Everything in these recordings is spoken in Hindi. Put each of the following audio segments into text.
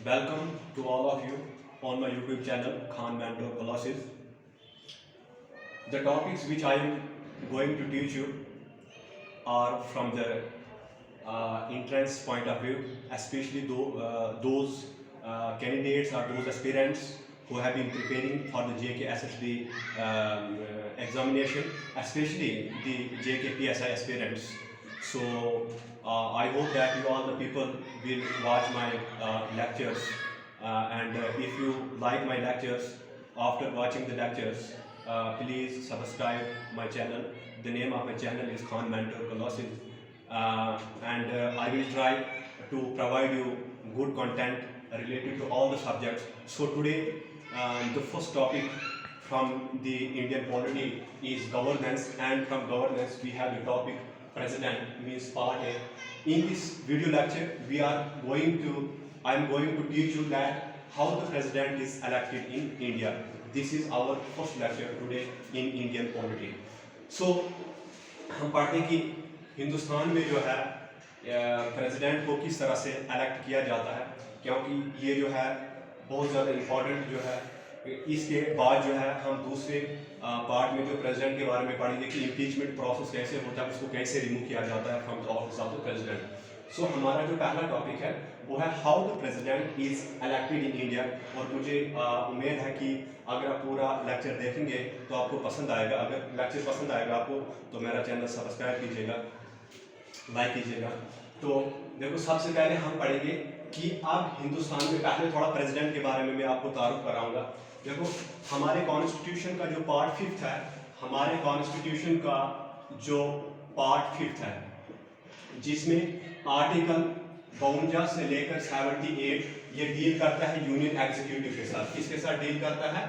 Welcome to all of you on my YouTube channel Khan Mentor Classes. The topics which I am going to teach you are from the entrance point of view, especially those candidates or those aspirants who have been preparing for the JK SSD examination, especially the JK PSI aspirants. So I hope that you all the people will watch my lectures, and if you like my lectures, after watching the lectures, please subscribe my channel. The name of my channel is Khan Mentor Classes, and I will try to provide you good content related to all the subjects. So today, the first topic from the Indian polity is governance, and from governance we have the topic president, means part A. In this video lecture, I am going to teach you that how the president is elected in India. This is our first lecture today in Indian polity. So हम पढ़ते हैं कि हिंदुस्तान में जो है प्रेसिडेंट को किस तरह से इलेक्ट किया जाता है, क्योंकि ये जो है बहुत ज़्यादा इम्पोर्टेंट जो है। इसके बाद जो है हम दूसरे पार्ट में जो प्रेसिडेंट के बारे में पढ़ेंगे कि इम्पीचमेंट प्रोसेस कैसे होता है, उसको कैसे रिमूव किया जाता है from the office of the president. So हमारा जो पहला टॉपिक है वो है how the president is elected in India. और मुझे उम्मीद है कि अगर आप पूरा लेक्चर देखेंगे तो आपको पसंद आएगा। अगर लेक्चर पसंद आएगा आपको तो मेरा चैनल सब्सक्राइब कीजिएगा, लाइक कीजिएगा। तो देखो, सबसे पहले हम पढ़ेंगे कि अब हिंदुस्तान में, पहले थोड़ा प्रेसिडेंट के बारे में मैं आपको तारुफ कराऊंगा। देखो, हमारे कॉन्स्टिट्यूशन का जो पार्ट 5 है, हमारे कॉन्स्टिट्यूशन का जो पार्ट 5 है, जिसमें आर्टिकल 52 से लेकर 78 ये डील करता है यूनियन एग्जीक्यूटिव के साथ। किसके साथ डील करता है?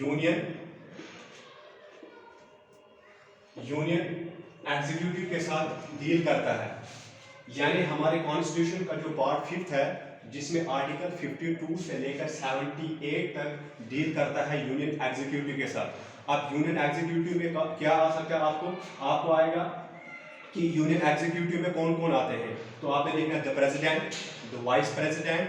यूनियन एग्जीक्यूटिव के साथ डील करता है। यानी हमारे कॉन्स्टिट्यूशन का जो पार्ट 5 है, जिसमें आर्टिकल 52 से लेकर 78 तक डील करता है यूनियन एग्जीक्यूटिव के साथ। अब यूनियन एग्जीक्यूटिव में क्या आ सकता है? आपको आएगा कि यूनियन एग्जीक्यूटिव में कौन कौन आते हैं। तो आपने देखना है the president, the vice president,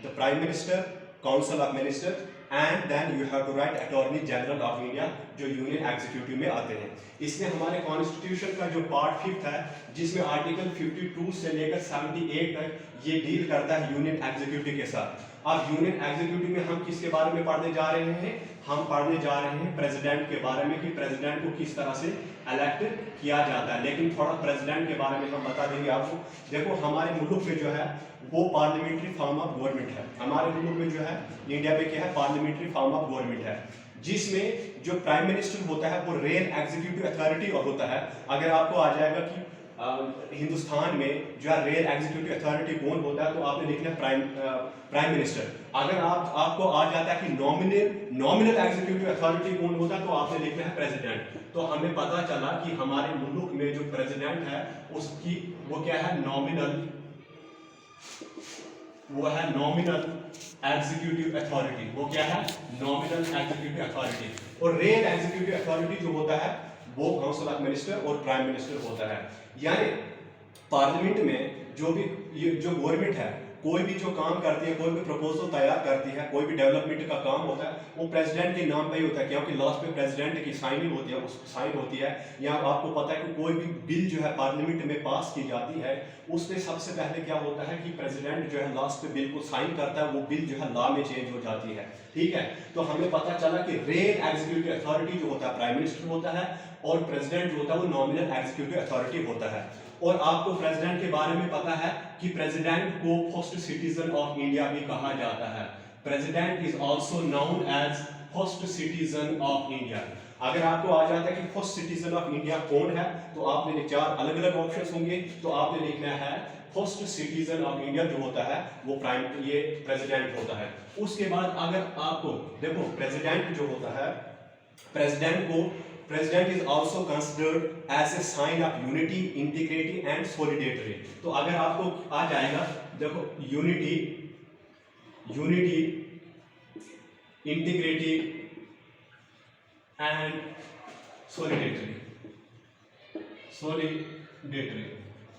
the prime minister, council of minister, and then you have to write attorney general of India, जो यूनियन एग्जीक्यूटिव में आते हैं। इसमें हमारे कॉन्स्टिट्यूशन का जो पार्ट 5 है, जिसमें आर्टिकल 52 से लेकर 78 तक ये डील करता है यूनियन एग्जीक्यूटिव के साथ। अब यूनियन एग्जीक्यूटिव में हम किसके बारे में पढ़ने जा रहे हैं? हम पढ़ने जा रहे हैं प्रेसिडेंट के बारे में, कि प्रेसिडेंट को किस तरह से इलेक्ट किया जाता है। लेकिन थोड़ा प्रेसिडेंट के बारे में हम बता देंगे आपको। देखो, हमारे मुल्क में जो है वो पार्लियामेंट्री फॉर्म ऑफ गवर्नमेंट है। हमारे मुल्क में जो है, इंडिया में क्या है, पार्लियामेंट्री फॉर्म ऑफ गवर्नमेंट है, जिसमें जो प्राइम मिनिस्टर होता है वो रियल एग्जीक्यूटिव अथॉरिटी होता है। अगर आपको आ जाएगा कि हिंदुस्तान में जो है रियल एग्जीक्यूटिव अथॉरिटी कौन होता है, तो आपने लिखना प्राइम मिनिस्टर। अगर आपको आ जाता है कि नॉमिनल एग्जीक्यूटिव अथॉरिटी कौन होता है, तो आपने लिखना है प्रेसिडेंट। तो हमें पता चला कि हमारे मुल्क में जो प्रेसिडेंट है उसकी वो क्या है? Nominal executive authority. वो क्या है? Nominal executive authority. और रियल एग्जीक्यूटिव अथॉरिटी जो होता है वो काउंसिल ऑफ मिनिस्टर और प्राइम मिनिस्टर होता है। यानी पार्लियामेंट में जो गवर्नमेंट है, कोई भी जो काम करती है, कोई भी प्रपोजल तैयार करती है, कोई भी डेवलपमेंट का काम होता है, वो प्रेसिडेंट के नाम पे ही होता है, क्योंकि लास्ट में प्रेसिडेंट की साइनिंग होती है, उस साइन होती है। या आपको पता है कि कोई भी बिल जो है पार्लियामेंट में पास की जाती है, उसमें सबसे पहले क्या होता है कि प्रेसिडेंट जो है लास्ट में बिल को साइन करता है, वो बिल जो है लॉ में चेंज हो जाती है। ठीक है, तो हमें पता चला कि रियल एग्जीक्यूटिव अथॉरिटी जो होता है प्राइम मिनिस्टर होता है, और प्रेसिडेंट जो होता है वो नॉमिनल एग्जीक्यूटिव अथॉरिटी होता है। और आपको प्रेसिडेंट के बारे में पता है कि प्रेसिडेंट को फर्स्ट सिटीजन ऑफ इंडिया भी कहा जाता है। President is also known as first citizen of India. अगर आपको आ जाता है कि फर्स्ट सिटीजन ऑफ इंडिया कौन है, तो आपने 4 अलग अलग ऑप्शंस होंगे, तो आपने लिखना है फर्स्ट सिटीजन ऑफ इंडिया जो होता है वो ये प्रेसिडेंट होता है। उसके बाद अगर आपको देखो, प्रेसिडेंट जो होता है, president is also considered as a sign of unity, integrity and solidarity. तो अगर आपको आ जाएगा, देखो, यूनिटी, इंटीग्रिटी एंड सॉलिडेरिटी।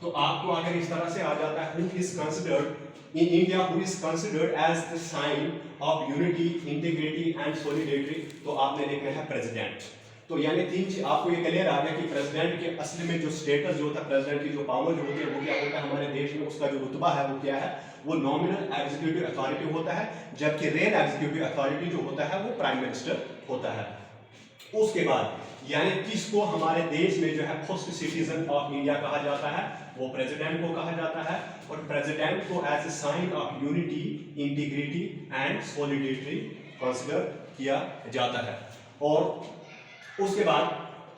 तो आपको अगर इस तरह से आ जाता है who is considered in India, who is considered as the sign of unity, integrity and solidarity, तो आपने लिखना है प्रेसिडेंट। तो यानी तीन चीज आपको ये क्लियर आ गया कि प्रेसिडेंट के असली में जो स्टेटस जो होता है, प्रेसिडेंट की जो पावर जो होती है वो क्या होता है हमारे देश में, उसका जो रुतबा है वो क्या है, वो नॉमिनल एग्जीक्यूटिव अथॉरिटी होता है, जबकि रियल एग्जीक्यूटिव अथॉरिटी जो होता है वो प्राइम मिनिस्टर होता है। उसके बाद यानी किसको हमारे देश में जो है फर्स्ट सिटीजन ऑफ इंडिया कहा जाता है, वो प्रेसिडेंट को कहा जाता है, और प्रेसिडेंट को as a sign of unity, integrity and solidarity consider किया जाता है। और उसके बाद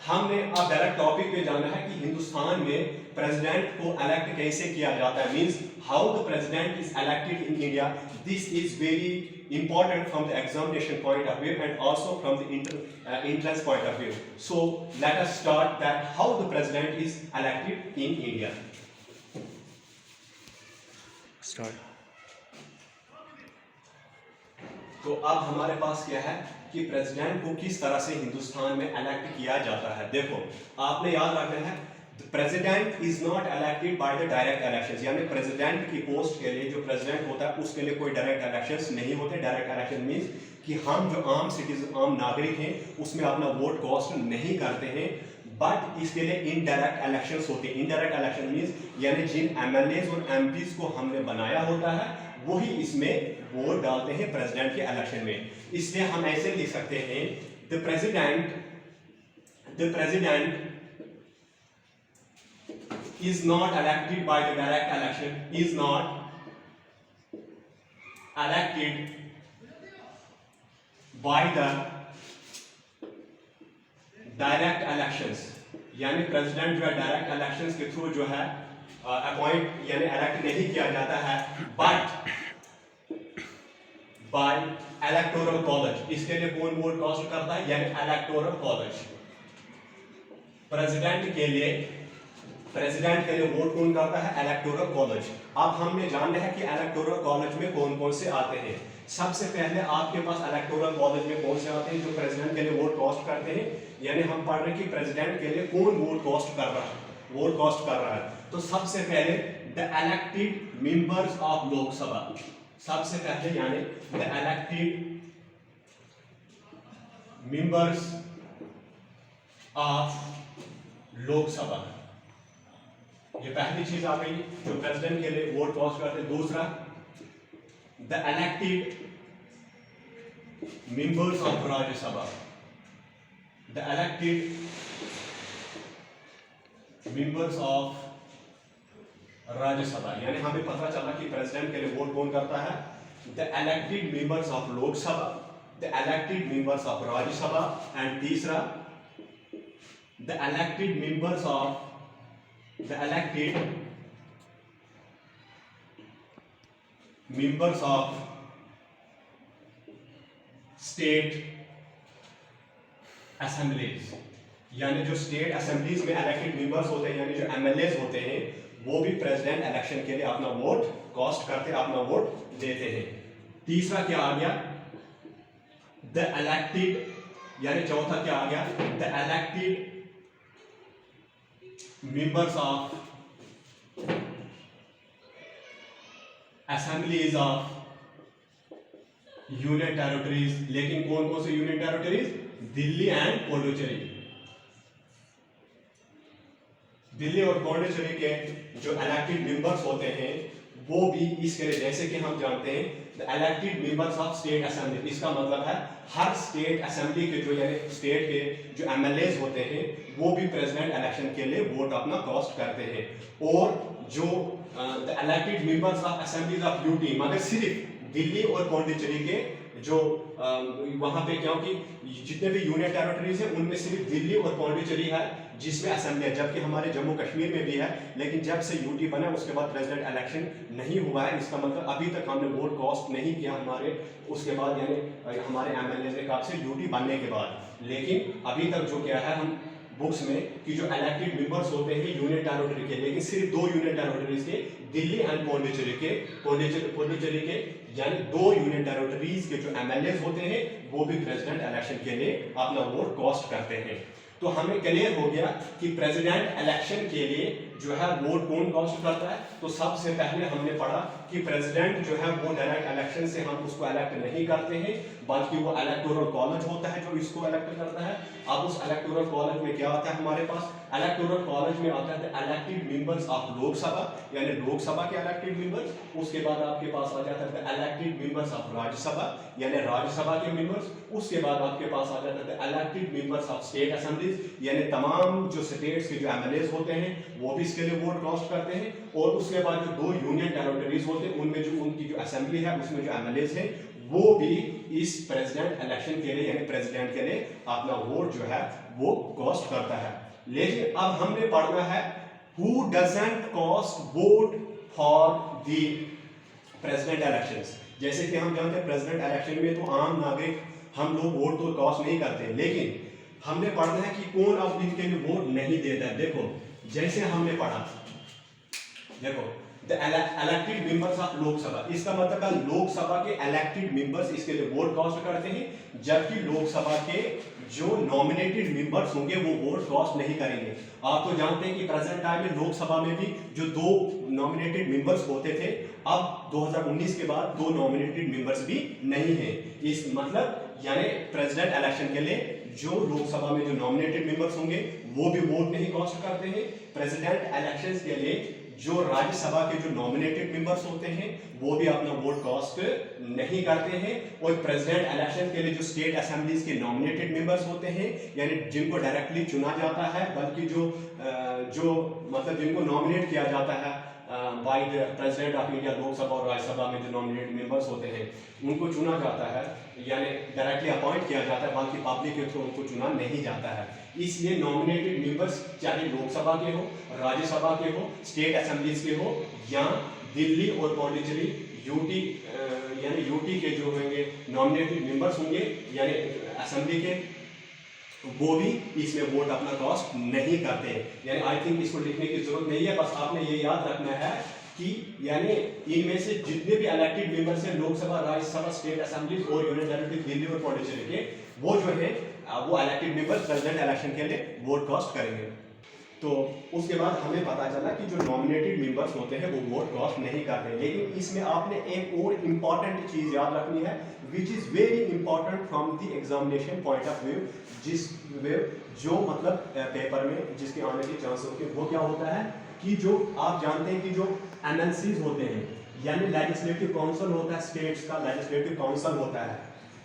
हमने अब डायरेक्ट टॉपिक पे जाना है कि हिंदुस्तान में प्रेसिडेंट को इलेक्ट कैसे किया जाता है, means how the president is elected in India. This is very important from the examination point of view and also from the entrance point of view. So let us start that how the president is elected in India. Start. तो अब हमारे पास क्या है कि प्रेसिडेंट को किस तरह से हिंदुस्तान में इलेक्ट किया जाता है। देखो आपने याद रखना है president is not elected by the direct elections, यानी प्रेसिडेंट की पोस्ट के लिए जो प्रेसिडेंट होता है उसके लिए कोई डायरेक्ट इलेक्शंस नहीं होते। डायरेक्ट इलेक्शन मींस कि हम जो आम सिटीजन, आम नागरिक हैं उसमें अपना वोट कास्ट नहीं करते हैं, बट इसके लिए इनडायरेक्ट इलेक्शंस होते हैं। इनडायरेक्ट इलेक्शन मींस यानी जिन एमएलएज और एमपीज को हमने बनाया होता है वही इसमें वोट डालते हैं प्रेसिडेंट के इलेक्शन में। इसलिए हम ऐसे लिख सकते हैं the president is not elected by the direct election, is not elected by the direct elections, यानी प्रेसिडेंट जो है डायरेक्ट इलेक्शंस के थ्रू जो है अपॉइंट यानी इलेक्ट नहीं किया जाता है, बट बाय इलेक्टोरल कॉलेज। इसके लिए कौन वोट कास्ट करता है, यानी इलेक्टोरल कॉलेज। प्रेसिडेंट के लिए वोट कौन करता है, इलेक्टोरल कॉलेज। अब हमने जानना है कि इलेक्टोरल कॉलेज में कौन कौन से आते हैं। सबसे पहले आपके पास इलेक्टोरल कॉलेज में कौन से आते हैं जो प्रेसिडेंट के लिए वोट कास्ट करते हैं, यानी हम पढ़ रहे हैं कि प्रेसिडेंट के लिए कौन वोट कास्ट कर रहा है। तो सबसे पहले the elected members of Lok Sabha, सबसे पहले यानी the elected members of Lok Sabha, ये पहली चीज आ गई जो प्रेसिडेंट के लिए वोट कास्ट करते हैं। दूसरा the elected members of Rajya Sabha, the elected members of Rajya Sabha, यानी हमें पता चला कि प्रेसिडेंट के लिए वोट कौन करता है, the elected members of Lok Sabha, the elected members of Rajya Sabha, and तीसरा the elected members of the elected members of state assemblies, यानी जो स्टेट असेंबलीज में इलेक्टेड मेंबर्स होते हैं यानी जो एमएलएज होते हैं वो भी प्रेसिडेंट इलेक्शन के लिए अपना वोट कास्ट करते हैं, अपना वोट देते हैं। तीसरा क्या आ गया, द इलेक्टेड, यानी चौथा क्या आ गया, the elected members of assemblies of union territories, लेकिन कौन कौन से union territories, Delhi and Puducherry. Delhi और पुडुचेरी के जो इलेक्टेड मेंबर्स होते हैं वो भी इसके लिए, जैसे कि हम जानते हैं the elected members of state assembly, इसका मतलब है हर स्टेट असेंबली के जो यानी स्टेट के जो एमएलएज होते हैं वो भी प्रेसिडेंट इलेक्शन के लिए वोट अपना कास्ट करते हैं। और जो the elected members of assemblies of UT, मगर सिर्फ दिल्ली और पुडुचेरी के जो वहां पे, क्योंकि जितने भी यूनियन टेरिटरीज हैं उनमें सिर्फ दिल्ली और पुडुचेरी है जिसमें असेंबली है, जबकि हमारे जम्मू कश्मीर में भी है, लेकिन जब से यूटी बना उसके बाद प्रेसिडेंट इलेक्शन नहीं हुआ है। इसका मतलब अभी तक हमने वोट कास्ट नहीं किया हमारे, उसके बाद यानी हमारे एमएलए ने कहा से यूटी बनने के बाद। लेकिन अभी तक जो क्या है हम बुक्स में कि जो इलेक्टेड मेंबर्स होते हैं यूनियन टेरिटरी के, लेकिन सिर्फ दो यूनियन टेरिटरीज के, दिल्ली एंड पुडुचेरी के यानी दो यूनियन टेरिटरीज के जो एमएलए होते हैं वो भी प्रेसिडेंट इलेक्शन के लिए अपना वोट कास्ट करते हैं। तो हमें क्लियर हो गया कि प्रेसिडेंट इलेक्शन के लिए जो है वोट कौन कास्ट करता है। तो सबसे पहले हमने पढ़ा कि प्रेसिडेंट जो है वो डायरेक्ट इलेक्शन से हम उसको इलेक्ट नहीं करते हैं, बल्कि वो इलेक्टोरल कॉलेज होता है जो इसको इलेक्ट करता है। अब उस इलेक्टोरल कॉलेज में क्या आता है हमारे पास, इलेक्टोरल कॉलेज में आता है इलेक्टेड मेंबर्स ऑफ लोकसभा, यानी लोकसभा के इलेक्टेड मेंबर्स। उसके बाद आपके पास आ जाता है इलेक्टेड मेंबर्स ऑफ राज्यसभा, यानी राज्यसभा के मेंबर्स। उसके बाद आपके पास आ जाता है elected members of state assemblies, यानी तमाम जो स्टेट्स के जो एमएलएस होते हैं वो भी इसके लिए वोट कास्ट करते हैं। और उसके बाद जो 2 यूनियन टेरिटरीज होते हैं उनमें जो उनकी जो असेंबली है उसमें जो एमएलएस हैं वो भी इस प्रेसिडेंट इलेक्शन के लिए यानी प्रेसिडेंट के लिए अपना वोट जो है वो कास्ट करता है। लेकिन अब हमने पढ़ना है who doesn't cast vote for the president elections. जैसे कि हम जानते हैं प्रेसिडेंट इलेक्शन में तो आम नागरिक हम लोग वोट तो कास्ट नहीं करते, लेकिन हमने पढ़ना है कि कौन अब इनके लिए वोट नहीं देता है। देखो जैसे हमने पढ़ा, देखो the elected members of Lok Sabha, इसका मतलब है लोकसभा के इलेक्टेड मेंबर्स इसके लिए वोट कास्ट करते हैं, जबकि लोकसभा के जो नॉमिनेटेड मेंबर्स होंगे वो वोट कास्ट नहीं करेंगे। आप तो जानते हैं कि प्रेजेंट टाइम में लोकसभा में भी जो 2 नॉमिनेटेड मेंबर्स होते थे, अब 2019 के बाद 2 नॉमिनेटेड मेंबर्स भी नहीं है। इस मतलब यानी प्रेसिडेंट इलेक्शन के लिए जो लोकसभा में जो नॉमिनेटेड मेंबर्स होंगे वो भी वोट नहीं कास्ट करते हैं। प्रेसिडेंट इलेक्शंस के लिए जो राज्यसभा के जो नॉमिनेटेड मेंबर्स होते हैं वो भी अपना वोट कास्ट नहीं करते हैं। और प्रेसिडेंट इलेक्शन के लिए जो स्टेट असेंबलीज के नॉमिनेटेड मेंबर्स होते हैं यानी जिनको डायरेक्टली चुना जाता है, बल्कि जो मतलब जिनको नॉमिनेट किया जाता है by the president of India, Lok Sabha और राज्यसभा में जो नॉमिनेटेड मेंबर्स होते हैं उनको चुना जाता है, यानी डायरेक्टली अपॉइंट किया जाता है, बल्कि पब्लिक के थ्रू उनको चुना नहीं जाता है। इसलिए नॉमिनेटेड मेंबर्स चाहे लोकसभा के हो, राज्यसभा के हो, स्टेट असेंबलीज के हो या दिल्ली और पौंडीचेरी यूटी यानी यूटी के जो होंगे नॉमिनेटेड मेंबर्स होंगे यानी असेंबली के, वो भी इसमें वोट अपना कास्ट नहीं करते हैं। यानी आई थिंक इसको लिखने की जरूरत नहीं है, बस आपने ये याद रखना है कि यानी इनमें से जितने भी इलेक्टेड मेंबर्स हैं लोकसभा, राज्यसभा, स्टेट असेंबलीज और यूनियन टेरिटरी दिल्ली और पौंडीचेरी के, वो जो है वो इलेक्टेड मेंबर्स प्रेसिडेंट इलेक्शन के लिए वोट कास्ट करेंगे। तो उसके बाद हमें पता चला कि जो नॉमिनेटेड मेंबर्स होते हैं वो वोट कास्ट नहीं करते। लेकिन इसमें आपने एक और इम्पॉर्टेंट चीज याद रखनी है which is very important from the examination point of view, जो मतलब पेपर में जिसके आने के चांस होते हैं, वो क्या होता है कि जो आप जानते हैं कि जो एमएलसीज होते हैं यानी लेजिस्लेटिव काउंसिल होता है, स्टेट्स का लेजिस्लेटिव काउंसिल होता है,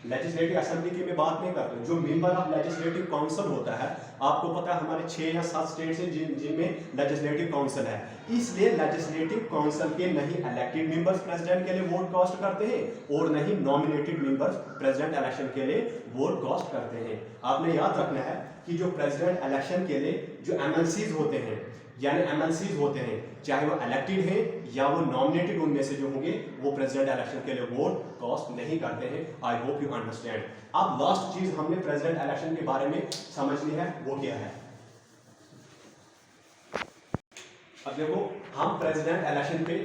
लेजिस्लेटिव असेंबली की मैं बात नहीं करता, जो मेंबर ऑफ लेजिस्लेटिव काउंसिल होता है, आपको पता है हमारे 6 या 7 स्टेट्स हैं जिनमें लेजिस्लेटिव काउंसिल है। इसलिए लेजिस्लेटिव काउंसिल के नहीं इलेक्टेड मेंबर्स प्रेसिडेंट के लिए वोट कास्ट करते हैं और नहीं नॉमिनेटेड मेंबर्स प्रेसिडेंट इलेक्शन के लिए वोट कास्ट करते हैं। आपने याद रखना है कि जो प्रेसिडेंट इलेक्शन के लिए जो एमएलसीज होते हैं यानी एमएलसीज होते हैं, चाहे वो इलेक्टेड हैं या वो नॉमिनेटेड, उनमें से जो होंगे वो प्रेसिडेंट इलेक्शन के लिए वोट कास्ट नहीं करते हैं। I hope you understand. अब लास्ट चीज हमने प्रेसिडेंट इलेक्शन के बारे में समझनी है, वो क्या है। अब देखो हम प्रेसिडेंट इलेक्शन पे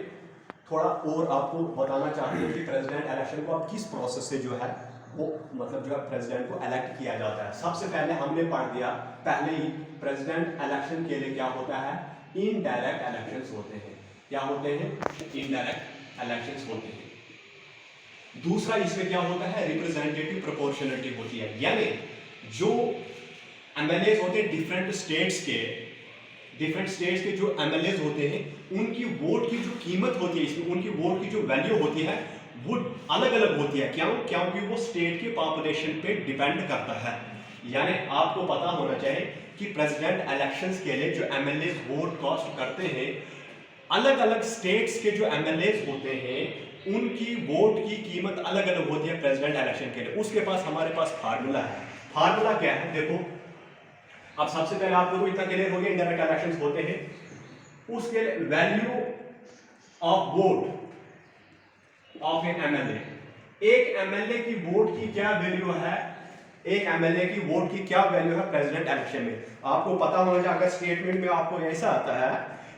थोड़ा और आपको बताना चाहते हैं कि प्रेसिडेंट इलेक्शन को अब किस प्रोसेस से जो है वो मतलब जो है प्रेसिडेंट को इलेक्ट किया जाता है। सबसे पहले हमने पढ़ दिया पहले ही प्रेसिडेंट इलेक्शन के लिए क्या होता है, इनडायरेक्ट इलेक्शंस होते हैं। क्या होते हैं? इनडायरेक्ट इलेक्शंस होते हैं। दूसरा इसमें क्या होता है, रिप्रेजेंटेटिव प्रोपोर्शनलिटी होती है, यानी जो एमएलए होते हैं डिफरेंट स्टेट्स के जो एमएलए होते हैं उनकी वोट की जो कीमत होती है, इसमें उनकी वोट की जो वैल्यू होती है वो अलग अलग होती है। क्यों? क्योंकि वो स्टेट की पॉपुलेशन पे डिपेंड करता है। यानी आपको पता होना चाहिए कि प्रेसिडेंट इलेक्शंस के लिए जो एमएलए वोट कास्ट करते हैं, अलग अलग स्टेट्स के जो एमएलए होते हैं उनकी वोट की कीमत अलग अलग होती है प्रेसिडेंट इलेक्शन के लिए। उसके पास हमारे पास फार्मूला है। फार्मूला क्या है? देखो अब सबसे पहले आप लोगों को इतना क्लियर हो गया इनडायरेक्ट इलेक्शंस होते हैं, उसके value of vote of N MLA. एक एमएलए की वोट की क्या वैल्यू है, एक एमएलए की वोट की क्या वैल्यू है प्रेसिडेंट इलेक्शन में। आपको पता होना चाहिए, अगर स्टेटमेंट में आपको ऐसा आता है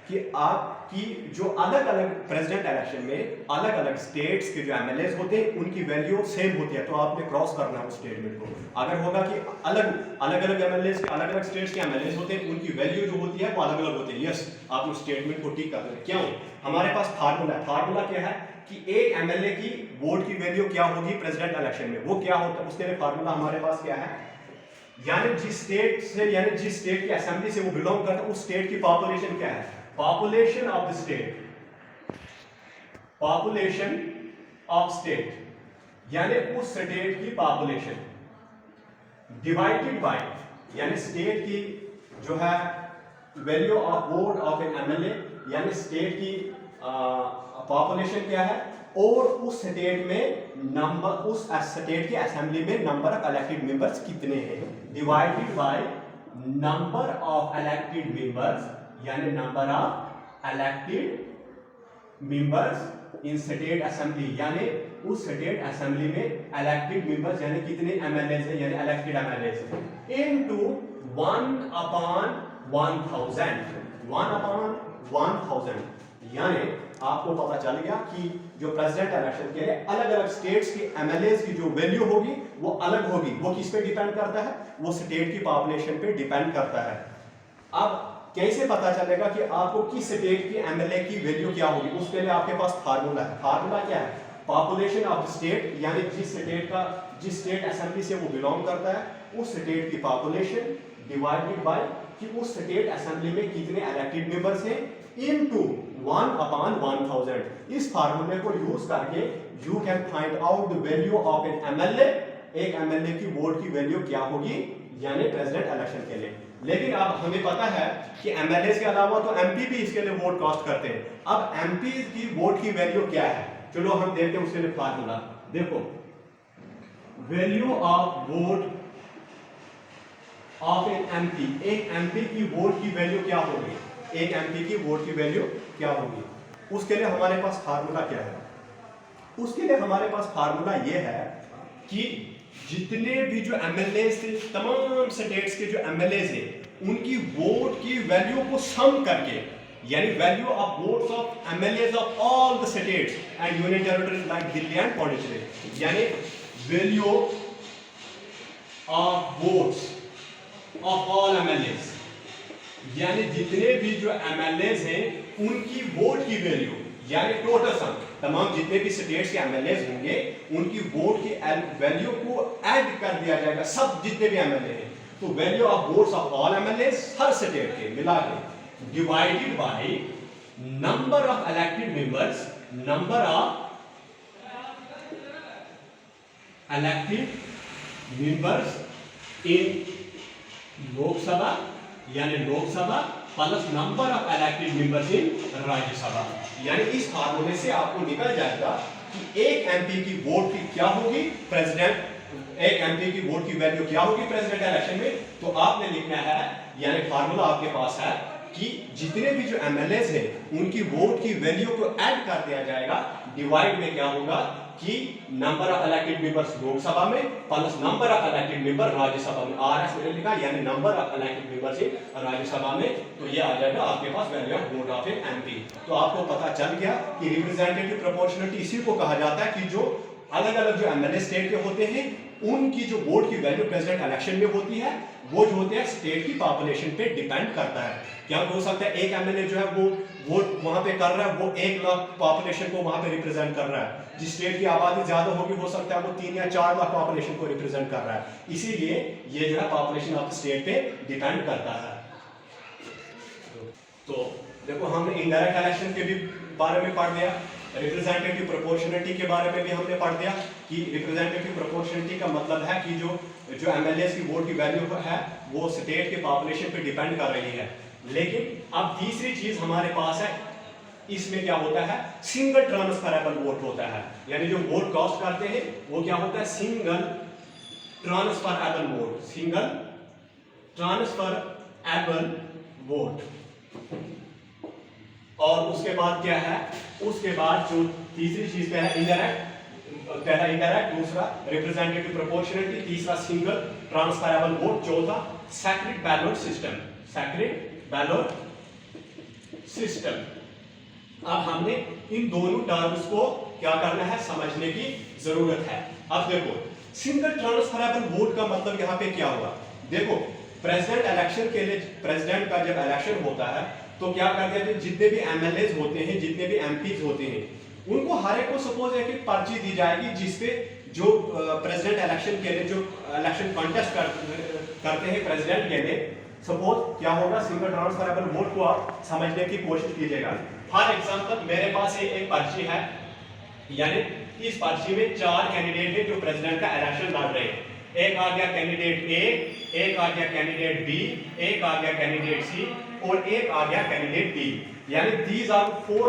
कि आपकी जो अलग अलग प्रेसिडेंट इलेक्शन में अलग अलग स्टेट्स के जो एमएलएस होते हैं उनकी वैल्यू सेम होती है, तो आपने क्रॉस करना है उस स्टेटमेंट को। अगर होगा कि अलग अलग एमएलएस के अलग अलग स्टेट्स के एमएलएस होते हैं, उनकी वैल्यू जो होती है वो अलग अलग होती है, यस आप उस स्टेटमेंट को टिक कर दें। क्यों? हमारे पास फार्मूला है। फार्मूला क्या है कि एक एमएलए की वोट की वैल्यू क्या होगी प्रेसिडेंट इलेक्शन में, वो क्या होता है, उसके लिए फार्मूला हमारे पास क्या है, यानी जिस स्टेट से यानी जिस स्टेट की असेंबली से वो बिलोंग करता है उस स्टेट की पॉपुलेशन क्या है, population of the state, population of state यानी उस स्टेट की पॉपुलेशन डिवाइडेड बाय यानी स्टेट की जो है value of vote of N MLA यानी स्टेट की पॉपुलेशन क्या है और उस स्टेट में नंबर, उस स्टेट की असेंबली में नंबर ऑफ इलेक्टेड मेंबर्स कितने हैं, divided by number of elected members यानी number of elected members in state assembly यानी उस स्टेट असेंबली में इलेक्टेड मेंबर्स यानी कितने एमएलएस हैं यानी इलेक्टेड एमएलएस इनटू 1/1000 यानी आपको पता चल गया कि जो प्रेसिडेंट इलेक्शन के लिए अलग अलग स्टेट्स की एमएलएस की जो वैल्यू होगी वो अलग होगी। वो किस पे डिपेंड करता है, वो स्टेट की पॉपुलेशन पे डिपेंड करता है। अब कैसे पता चलेगा कि आपको किस स्टेट की एमएलए की वैल्यू क्या होगी, उसके लिए आपके पास फार्मूला है। फार्मूला क्या है, पॉपुलेशन ऑफ स्टेट यानी जिस स्टेट असेंबली से वो बिलोंग करता है उस स्टेट की पॉपुलेशन डिवाइडेड बाय कि उस स्टेट असेंबली में कितने इलेक्टेड मेंबर्स हैं इनटू 1/1000। इस फार्मूले को यूज करके you can find out the value of N MLA, एक एमएलए की वोट की वैल्यू क्या होगी यानी प्रेसिडेंट इलेक्शन के लिए। लेकिन अब हमें पता है कि एमएलए के अलावा तो एमपी भी इसके लिए वोट कास्ट करते हैं। अब एमपी की वोट की वैल्यू क्या है, चलो हम देखते हैं उसके लिए फार्मूला। देखो value of vote of an MP, एक एमपी की वोट की वैल्यू क्या होगी, एक एमपी की वोट की वैल्यू क्या होगी, उसके लिए हमारे पास फार्मूला क्या है, उसके लिए हमारे पास फार्मूला यह है कि जितने भी जो एमएलए थे तमाम स्टेट्स के जो एमएलए थे उनकी वोट की वैल्यू को सम करके यानी value of votes of MLA of all the states and union territories like Delhi and Pondicherry यानी value of votes of all MLA यानी जितने भी जो एमएलए हैं उनकी वोट की वैल्यू यानी टोटल सम, तमाम जितने भी स्टेट्स के एमएलए होंगे उनकी वोट की वैल्यू को ऐड कर दिया जाएगा, सब जितने भी एमएलए हैं, तो value of votes of all MLA हर स्टेट के मिला के divided by number of elected members, number of elected members in Lok Sabha यानी Lok Sabha plus number of elected members in Rajya Sabha. यानी इस फार्मूले से आपको निकल जाएगा कि एक एमपी की वोट की क्या होगी प्रेसिडेंट, एक एमपी की वोट की वैल्यू क्या होगी प्रेसिडेंट इलेक्शन में। तो आपने लिखना है यानी फार्मूला आपके पास है कि जितने भी जो एमएलए हैं उनकी वोट की वैल्यू को ऐड कर दिया जाएगा, डिवाइड में क्या होगा कि number of elected members Lok Sabha में plus number of elected member Rajya Sabha में, आरएस मैंने लिखा यानी number of elected members in Rajya Sabha में, तो ये आ जाएगा आपके पास value of vote of an MP. तो आपको पता चल गया कि रिप्रेजेंटेटिव प्रोपोर्शनलिटी इसी को कहा जाता है कि जो अलग अलग जो एमएलए स्टेट के होते हैं उनकी जो वोट की वैल्यू प्रेसिडेंट इलेक्शन में होती है वो जो होते हैं स्टेट की पॉपुलेशन पे डिपेंड करता है। क्या हो सकता है एक एमएलए जो है वो वोट वहां पे कर रहा है, वो 1 लाख पॉपुलेशन को वहां पे रिप्रेजेंट कर रहा है, जिस स्टेट की आबादी ज्यादा होगी हो सकता है वो 3 या 4 लाख पॉपुलेशन को रिप्रेजेंट कर रहा है। इसीलिए ये जो है पॉपुलेशन ऑफ द स्टेट पे डिपेंड करता है। तो देखो हमने इनडायरेक्ट इलेक्शन के भी बारे में पढ़ लिया, रिप्रेजेंटेटिव प्रोपोर्शनलिटी के बारे में भी हमने पढ़ दिया कि रिप्रेजेंटेटिव प्रोपोर्शनलिटी का मतलब है कि जो एमएलए की वोट की वैल्यू है वो स्टेट के पॉपुलेशन पे डिपेंड कर रही है। लेकिन अब तीसरी चीज हमारे पास है, इसमें क्या होता है सिंगल ट्रांसफरेबल वोट होता है, यानी जो वोट कास्ट करते हैं वो क्या होता है single transferable vote, single transferable vote. और उसके बाद क्या है, उसके बाद जो तीसरी चीज क्या है इनडायरेक्ट, पहला इनडायरेक्ट, दूसरा रिप्रेजेंटेटिव प्रोपोर्शनलिटी, तीसरा सिंगल ट्रांसफरेबल वोट, चौथा secret ballot system, secret ballot system. अब हमने इन दोनों टर्म्स को क्या करना है, समझने की जरूरत है। अब देखो सिंगल ट्रांसफरेबल वोट का मतलब यहाँ पे क्या हुआ। देखो प्रेसिडेंट इलेक्शन के लिए, प्रेसिडेंट का जब इलेक्शन होता है तो क्या करते हैं, जितने भी एमएलए होते हैं, जितने भी एमपीज होते हैं, उनको हर एक को सपोज है कि पर्ची दी जाएगी जिसपे जो प्रेसिडेंट इलेक्शन के लिए जो इलेक्शन कॉन्टेस्ट करते हैं प्रेसिडेंट के लिए, सपोज क्या होगा, सिंगल ट्रांसफरेबल वोट को आप समझने की कोशिश कीजिएगा। फॉर एग्जांपल मेरे पास एक पर्ची है, यानी इस पर्ची में 4 कैंडिडेट हैं जो प्रेसिडेंट का इलेक्शन लड़ रहे हैं। एक आ गया कैंडिडेट ए, एक आ गया कैंडिडेट बी, एक आ गया कैंडिडेट सी और एक आ गया कैंडिडेट डी। यानी these are the 4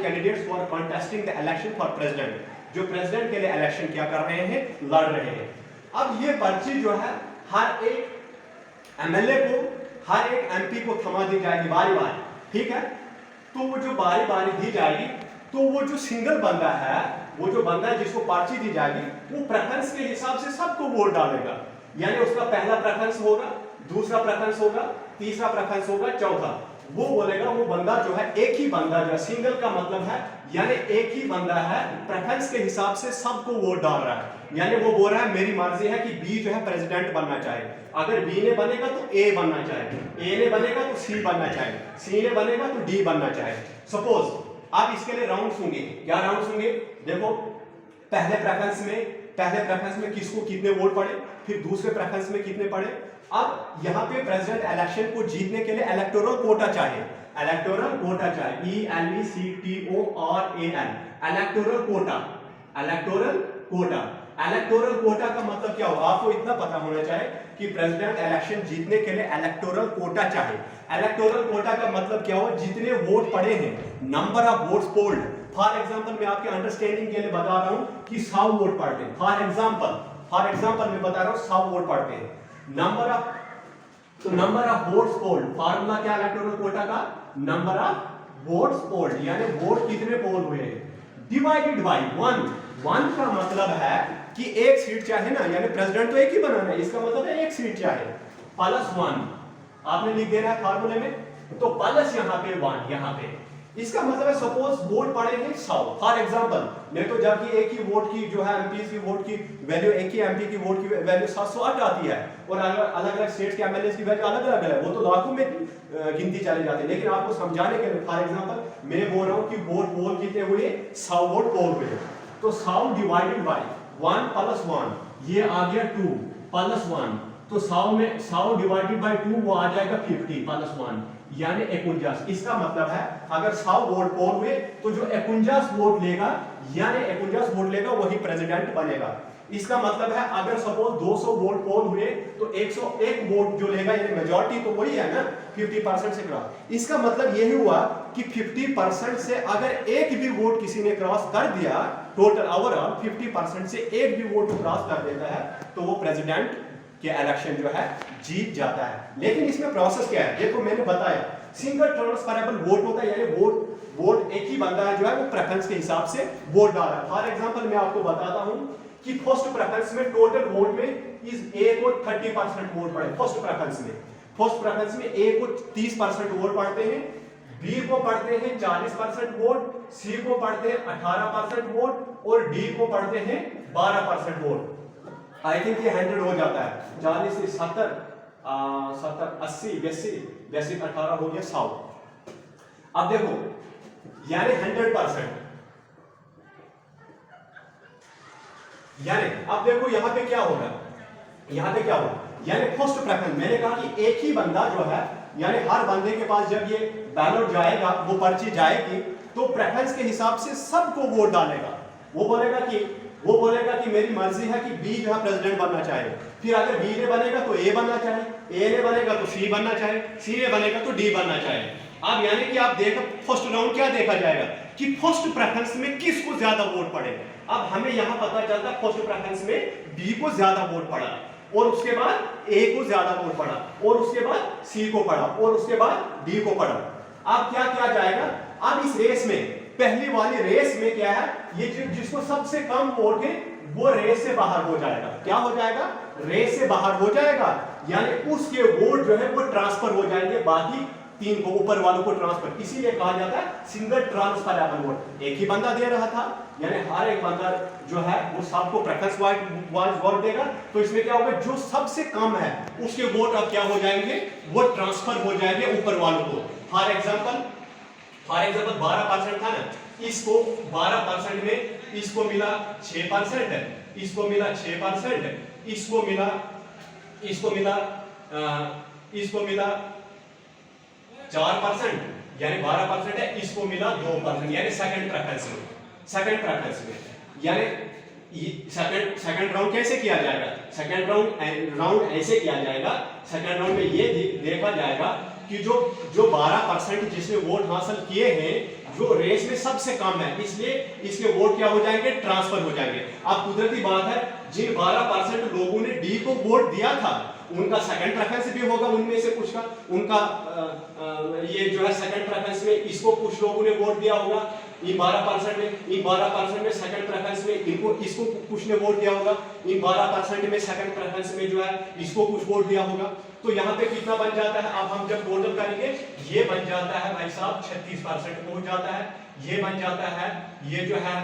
candidates who are contesting the election for president, जो प्रेसिडेंट के लिए इलेक्शन क्या कर रहे हैं, लड़ रहे हैं। अब ये पर्ची जो है हर एक एमएलए को, हर एक एमपी को थमा दी जाएगी बारी बारी, ठीक है। तो वो जो बारी बारी दी जाएगी, तो वो जो सिंगल बंदा है, वो जो बंदा है जिसको पर्ची दी जाएगी, वो प्रेफरेंस के हिसाब से सबको वोट डालेगा। यानी उसका पहला प्रेफरेंस होगा, दूसरा प्रेफरेंस होगा, तीसरा प्रेफरेंस होगा, चौथा वो बोलेगा, वो बंदा जो है एक ही बंदा जो है, सिंगल का मतलब है यानी एक ही बंदा है, प्रेफरेंस के हिसाब से सबको वोट डाल रहा है। यानी वो बोल रहा है मेरी मर्जी है कि बी जो है प्रेसिडेंट बनना चाहे, अगर बी ने बनेगा तो ए बनना चाहे, ए ने बनेगा तो सी बनना चाहे, सी ने बनेगा तो डी बनना चाहे। सपोज आप इसके लिए राउंड्स होंगे, क्या राउंड्स होंगे, देखो पहले प्रेफरेंस में किसको कितने वोट पड़े, फिर दूसरे प्रेफरेंस में कितने पड़े। अब यहाँ पे प्रेसिडेंट इलेक्शन को जीतने के लिए इलेक्टोरल कोटा चाहिए, इलेक्टोरल कोटा चाहिए, ELECTORAN, electoral quota, electoral quota. Electoral quota का मतलब क्या होगा, आपको इतना पता होना चाहिए कि प्रेसिडेंट इलेक्शन जीतने के लिए इलेक्टोरल कोटा चाहिए। इलेक्टोरल कोटा का मतलब क्या हो, जितने वोट पड़े हैं, number of votes polled. For example मैं आपके अंडरस्टैंडिंग के लिए बता रहा हूं कि 100 वोट पड़ते हैं, फॉर एग्जांपल मैं बता रहा हूं 100 वोट पड़ते हैं। Number of votes polled, formula क्या इलेक्टोरल कोटा का, नंबर ऑफ वोट्स पोल्ड, यानी वोट कितने पोल हुए डिवाइडेड बाय 1 का मतलब है कि एक सीट चाहे ना, यानी प्रेसिडेंट तो एक ही बनाना है, इसका मतलब है एक सीट चाहे, प्लस 1 आपने लिख देना है फार्मूले में, तो प्लस यहाँ पे 1, यहाँ पे इसका मतलब है सपोज वोट पड़े हैं 100। फॉर एग्जांपल नहीं तो जबकि एक ही वोट की जो है एमपी की वोट की वैल्यू, एक ही एमपी की वोट की वैल्यू 708 आती है, और अलग अलग स्टेट्स के एमएलए की वैल्यू अलग अलग है, वो तो लाखों में गिनती चले जाते हैं। लेकिन आपको समझाने के लिए फॉर एग्जांपल मैं बोल रहा हूं कि वोट पोल कितने हुए, 100 वोट पोल हुए, तो 100 डिवाइडेड बाय 1 प्लस 1, ये आ गया 2 प्लस 1, तो 100 डिवाइडेड बाय 2 वो आ जाएगा 50 प्लस 1, यानी 49। इसका मतलब है अगर 100 वोट पोल हुए तो जो 49 वोट लेगा, यानी 49 वोट लेगा वही प्रेसिडेंट बनेगा। इसका मतलब है अगर सपोज 200 वोट पोल हुए तो 101 वोट जो लेगा, यानी मेजॉरिटी तो वही है ना, 50% से क्रॉस। इसका मतलब यही हुआ कि 50% से अगर एक भी वोट किसी ने क्रॉस कर दिया, टोटल ओवरऑल 50% से एक भी वोट क्रॉस कर देता है, तो वो प्रेसिडेंट कि इलेक्शन जो है जीत जाता है। लेकिन इसमें प्रोसेस क्या है, देखो मैंने बताया सिंगल ट्रांसफरेबल वोट होता है, यानी वोट एक ही बंदा है जो है वो प्रेफरेंस के हिसाब से वोट डाल रहा है। फॉर एग्जांपल मैं आपको बताता हूं कि फर्स्ट प्रेफरेंस में टोटल वोट में इस ए को 30% वोट पड़े, फर्स्ट प्रेफरेंस में ए को 30% वोट पड़ते हैं, बी को पड़ते हैं 40% वोट, सी को पड़ते हैं 18% वोट और डी को पड़ते हैं 12% वोट। आई थिंक ये 100 हो जाता है, 40 से 70 80 82 18 हो गया 100। अब देखो यानी 100%, यानी अब देखो यहां पे क्या होगा, यानी फर्स्ट प्रेफरेंस मैंने कहा कि एक ही बंदा जो है, यानी हर बंदे के पास जब ये बैलेट जाएगा, वो पर्ची जाएगी, तो प्रेफरेंस के हिसाब से सबको वोट डालेगा। वो बोलेगा कि मेरी मर्जी है कि बी जो है प्रेसिडेंट बनना चाहे, फिर अगर बी ने बनेगा तो ए बनना चाहे, ए ने बनेगा तो सी बनना चाहे, सी ने बनेगा तो डी बनना चाहे। अब यानी कि आप देखो फर्स्ट राउंड क्या देखा जाएगा कि फर्स्ट प्रेफरेंस में किसको ज्यादा वोट पड़े। अब हमें यहां पता चलता फर्स्ट प्रेफरेंस में बी को ज्यादा वोट पड़ा, और उसके बाद ए को ज्यादा वोट पड़ा, और उसके बाद सी को पड़ा, और उसके बाद डी को पड़ा। अब क्या किया जाएगा, अब इस रेस में, पहली वाली रेस में क्या है, ये जिसको सबसे कम वोट है वो रेस से बाहर हो जाएगा। क्या हो जाएगा, रेस से बाहर हो जाएगा, यानी उसके वोट जो है वो ट्रांसफर हो जाएंगे बाकी तीन को ऊपर वालों को ट्रांसफर, इसीलिए कहा जाता है सिंगल ट्रांसफरेबल वोट। एक ही बंदा दे रहा था, यानी हर एक बंदा जो है वो सबको प्रेफरेंस वाइज वोट देगा, तो इसमें क्या होगा, जो सबसे कम है उसके वोट अब क्या हो जाएंगे, वो ट्रांसफर हो जाएंगे ऊपर वालों को। फॉर एग्जाम्पल 12% था ना, इसको 12% में इसको मिला 6%, इसको मिला 6%, इसको मिला 4%, यानी 12% है, इसको मिला 2%, यानी सेकंड प्रेफरेंस में। यानी सेकंड राउंड कैसे किया जाएगा, सेकंड राउंड ऐसे किया जाएगा, सेकंड राउंड में ये देखा जाएगा कि जो 12% जिसने वोट हासिल किए हैं, जो रेस में सबसे कम है, इसलिए इसके वोट क्या हो जाएंगे, ट्रांसफर हो जाएंगे। अब कुदरती बात है, जिन 12% लोगों ने डी को वोट दिया था उनका सेकंड प्रेफरेंस भी होगा, उनमें से कुछ का उनका ये जो है सेकंड प्रेफरेंस में इसको कुछ लोगों ने वोट दिया होगा, इन 12% में सेकंड प्रेफरेंस में इसको कुछ ने वोट दिया होगा, इन 12% में सेकंड प्रेफरेंस में जो है इसको कुछ वोट दिया होगा। तो यहाँ पे कितना बन जाता है, अब हम जब टोटल करेंगे ये बन जाता है भाई साहब 36% पहुंच जाता है, ये बन जाता है, ये जो है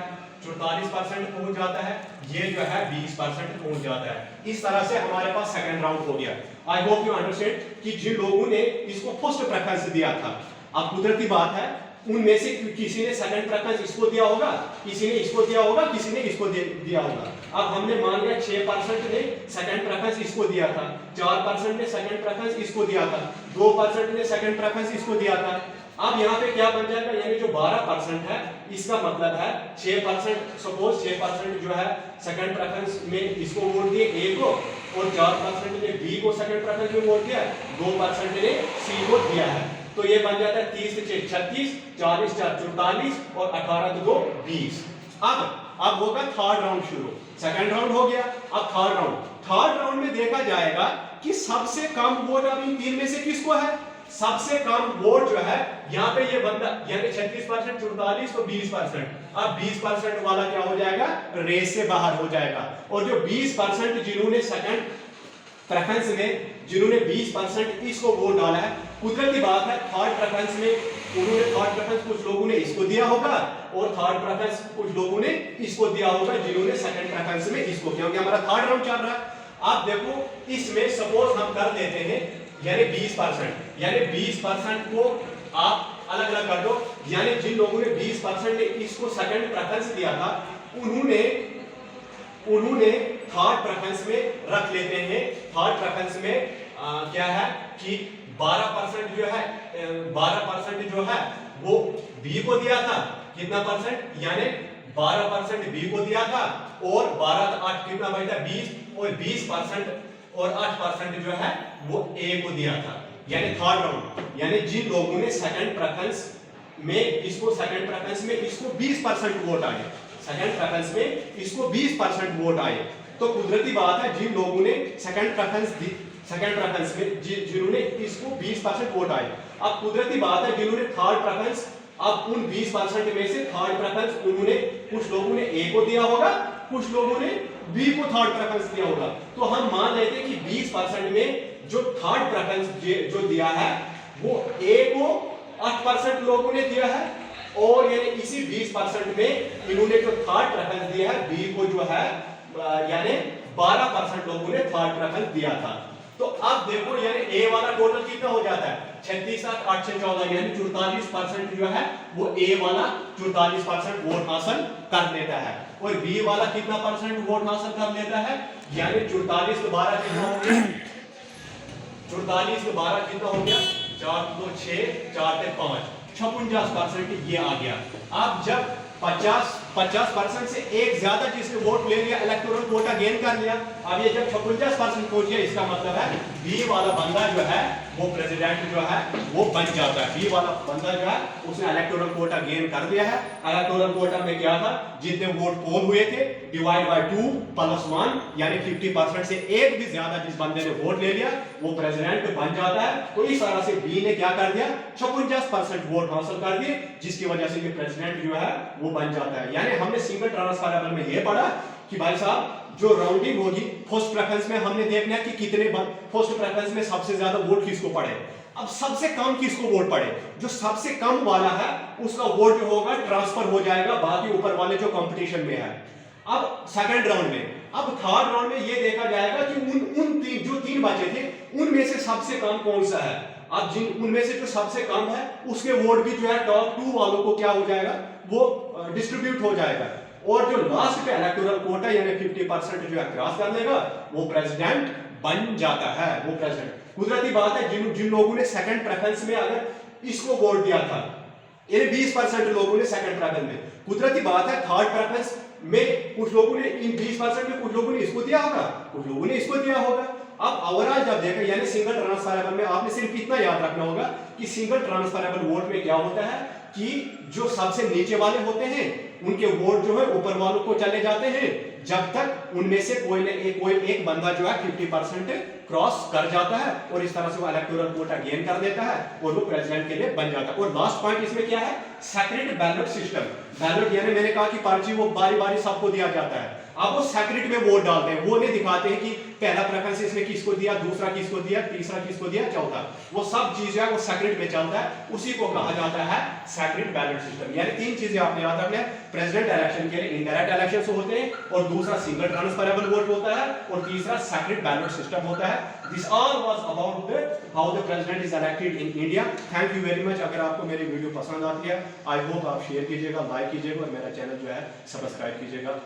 44% पहुंच जाता है, ये जो है 20% पहुंच जाता है। इस तरह से हमारे पास सेकंड राउंड हो गया। आई होप यू अंडरस्टैंड कि जिन लोगों ने इसको फर्स्ट प्रेफरेंस दिया था, अब कुदरती बात है उनमें से किसी ने सेकंड प्रेफरेंस इसको दिया होगा, किसी ने इसको दिया होगा, किसी ने इसको दिया होगा। अब हमने मान लिया 6% ने सेकंड प्रेफरेंस इसको दिया था, 4% ने सेकंड प्रेफरेंस इसको दिया था, 2% ने सेकंड प्रेफरेंस इसको दिया था। अब यहाँ पे क्या बन जाएगा, यानी जो 12% है इसका मतलब है 6%, सपोज 6% जो है सेकंड प्रेफरेंस में इसको वोट दिए ए को, और 4% ने बी को सेकंड प्रेफरेंस में वोट दिया, 2% ने सी को दिया है। तो ये बन जाता है 30 से 36, 40 से 44 और 18 से 2 20। अब होगा थर्ड राउंड शुरू। सेकंड राउंड हो गया, अब थर्ड राउंड में देखा जाएगा कि सबसे कम वोट अब इन तीन में से किसको है, सबसे कम वोट जो है यहाँ पे ये बंदा, यानी 36%, 44 तो 20%। अब 20% वाला क्या हो जाएगा, रेस से बाहर हो जाएगा, और जो 20% जिन्होंने सेकंड प्रेफरेंस में जिन्होंने 20% इसको वोट डाला है, कुदरती बात है थर्ड प्रेफरेंस में उन्होंने थर्ड प्रेफरेंस कुछ लोगों ने इसको दिया होगा, और थर्ड प्रेफरेंस कुछ लोगों ने इसको दिया होगा जिन्होंने सेकंड प्रेफरेंस में इसको, क्योंकि हमारा थर्ड राउंड चल रहा है। आप देखो इसमें सपोज हम कर देते हैं, यानी 20%, यानी 20% को आप अलग अलग कर दो, यानी जिन लोगों ने 20% ने इसको सेकंड प्रेफरेंस दिया था उन्होंने थर्ड प्रेफरेंस में रख लेते हैं। थर्ड प्रेफरेंस में क्या है कि 12% जो है वो बी को दिया था, कितना परसेंट, यानी 12% बी को दिया था, और 12 8 कितना बचा 20, और 20% और 8% जो है वो ए को दिया था। यानी थर्ड राउंड, यानी जिन लोगों ने सेकंड प्रेफरेंस में इसको 20% वोट आए, सेकंड प्रेफरेंस में इसको 20% वोट आए, तो कुदरती बात है जिन लोगों ने सेकंड प्रेफरेंस में जिन्होंने इसको 20% वोट आए, अब कुदरती बात है जिन्होंने थर्ड प्रेफरेंस, अब उन 20% में से थर्ड प्रेफरेंस उन्होंने कुछ लोगों ने ए को दिया होगा, कुछ लोगों ने बी को थर्ड प्रेफरेंस दिया होगा। तो हम मान लेते हैं कि 20% में जो थर्ड प्रेफरेंस जो दिया है वो ए को 8% लोगों ने दिया है, और यानी इसी 20% में इन्होंने जो थर्ड प्रेफरेंस दिया है बी को जो है यानी 12% लोगों ने थर्ड प्रेफरेंस दिया था। तो अब देखो यानी ए वाला टोटल कितना हो जाता है, 36 8 से 14, यानी 44% जो है वो ए वाला 44% वोट हासिल कर लेता है, और बी वाला कितना परसेंट वोट हासिल कर लेता है, यानी 44 तो 12 कितना हो गया, 44 तो 12 कितना हो गया, 4 2 6 4 से 5 56% ये आ गया। अब जब 50% से एक ज्यादा जिसने वोट ले लिया, इलेक्टोरल कोटा गेन कर लिया, अब ये जब 56% पहुंच गया, इसका मतलब है बी वाला बंदा जो है वो प्रेसिडेंट जो है वो बन जाता है। बी वाला बंदा जो है उसने इलेक्टोरल कोटा गेन कर दिया है। इलेक्टोरल कोटा में क्या था, जितने वोट पोल हुए थे डिवाइड बाय 2 + 1, यानी 50% से एक भी ज्यादा जिस बंदे ने वोट ले लिया वो प्रेसिडेंट बन जाता है। तो इस तरह से बी ने क्या कर दिया, 56% वोट हासिल कर दिए, जिसकी वजह से ये प्रेसिडेंट जो है वो बन जाता है। यानी हमने सिंगल ट्रांसफरेबल में ये पढ़ा कि भाई साहब जो राउंडिंग होगी फर्स्ट प्रेफरेंस में हमने देखना है कि कितने फर्स्ट प्रेफरेंस में सबसे ज्यादा वोट किसको पड़े, अब सबसे कम किसको वोट पड़े, जो सबसे कम वाला है उसका वोट जो होगा ट्रांसफर हो जाएगा बाकी ऊपर वाले जो कंपटीशन में है। अब सेकंड राउंड में, अब थर्ड राउंड में ये देखा जाएगा कि जो तीन बचे थे उनमें से सबसे कम कौन सा है। अब जिन उनमें से जो सबसे कम है उसके वोट भी जो है टॉप 2 वालों को क्या हो जाएगा, वो डिस्ट्रीब्यूट हो जाएगा। और जो लास्ट पे इलेक्टोरल कोटा यानी 50% जो है क्रॉस कर लेगा वो प्रेसिडेंट बन जाता है, वो प्रेसिडेंट। कुदरती बात है जिन लोगों ने सेकंड प्रेफरेंस में अगर इसको वोट दिया था, यानी 20% लोगों ने सेकंड प्रेफरेंस में, कुदरती बात है थर्ड प्रेफरेंस में कुछ लोगों ने इन 20% में कुछ लोगों ने इसको दिया होगा, कुछ लोगों ने इसको दिया होगा। अब ओवरऑल जब देखा यानी सिंगल ट्रांसफरेबल में आपने सिर्फ इतना याद रखना होगा कि सिंगल ट्रांसफरेबल वोट में क्या होता है कि जो सबसे नीचे वाले होते हैं उनके वोट जो है ऊपर वालों को चले जाते हैं जब तक उनमें से कोई एक बंदा जो है 50% क्रॉस कर जाता है और इस तरह से वो इलेक्टोरल कोटा गेन कर देता है और वो प्रेसिडेंट के लिए बन जाता है। और लास्ट पॉइंट इसमें क्या है, सेक्रेट बैलेट सिस्टम। बैलेट यानी मैंने कहा कि पर्ची वो बारी बारी सबको दिया जाता है, अब वो सेक्रेट में वोट डालते हैं, वो नहीं दिखाते हैं कि पहला प्रेफरेंस इसने किसको दिया, दूसरा किसको दिया, तीसरा किसको दिया, चौथा, वो सब चीज है वो सेक्रेट में चलता है, उसी को कहा जाता है सेक्रेट बैलेट सिस्टम। यानी तीन चीजें आपने याद रखना है, प्रेसिडेंट इलेक्शन के लिए इंडायरेक्ट इलेक्शन होते हैं और दूसरा सिंगल ट्रांसफरेबल वोट होता है और तीसरा सेक्रेट बैलेट सिस्टम होता है। This all was about how the president is elected in India. Thank you very much. अगर आपको मेरी वीडियो पसंद आती है आई होप आप शेयर कीजिएगा, लाइक कीजिएगा और मेरा चैनल जो है सब्सक्राइब कीजिएगा।